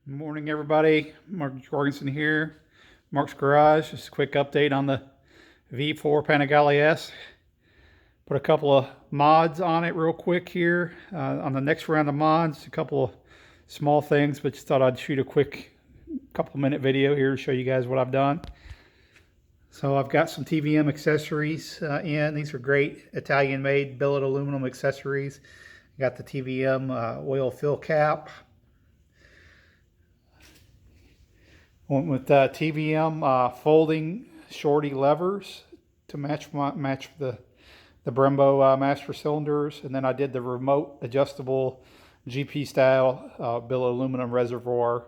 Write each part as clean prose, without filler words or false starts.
Good morning, everybody. Mark Jorgensen here. Mark's Garage. Just a quick update on the V4 Panigale S. Put a couple of mods on it real quick here. On the next round of mods, a couple of small things, but just thought I'd shoot a quick couple-minute video here to show you guys what I've done. So I've got some TWM accessories in. These are great Italian-made billet aluminum accessories. Got the TWM oil fill cap. Went with TWM Folding Shorty Levers to match the Brembo master cylinders, and then I did the remote adjustable GP style billet aluminum reservoir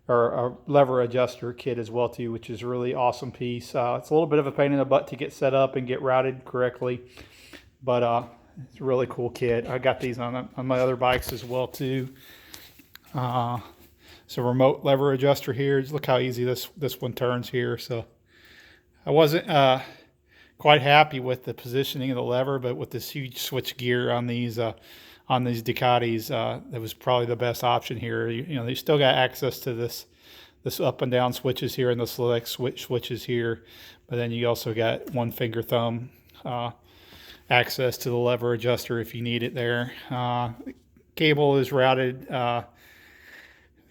or lever adjuster kit as well too, which is a really awesome piece. It's a little bit of a pain in the butt to get set up and get routed correctly, but it's a really cool kit. I got these on my other bikes as well too. So remote lever adjuster here. Just look how easy this one turns here. So I wasn't quite happy with the positioning of the lever, but with this huge switch gear on these Ducatis, that was probably the best option here. You know, they still got access to this up and down switches here and the select switches here, but then you also got one finger thumb access to the lever adjuster if you need it there. Cable is routed.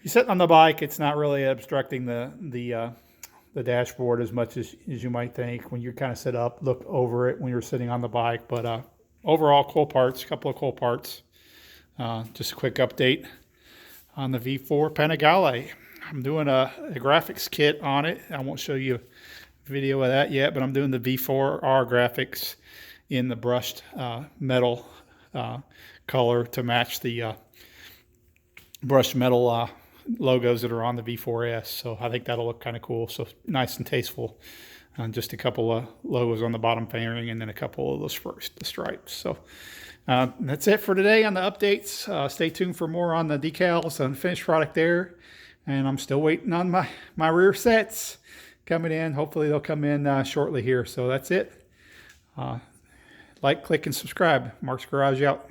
You're sitting on the bike, it's not really obstructing the dashboard as much as you might think when you're kind of set up, look over it when you're sitting on the bike. But overall, cool parts, a couple of cool parts. Just a quick update on the V4 Panigale. I'm doing a graphics kit on it. I won't show you a video of that yet, but I'm doing the V4R graphics in the brushed metal color to match the brushed metal logos that are on the V4S. So I think that'll look kind of cool. So nice and tasteful. Just a couple of logos on the bottom fairing and then a couple of those the stripes. So that's it for today on the updates. Stay tuned for more on the decals and finished product there. And I'm still waiting on my rear sets coming in. Hopefully they'll come in shortly here. So that's it. Like, click, and subscribe. Mark's Garage out.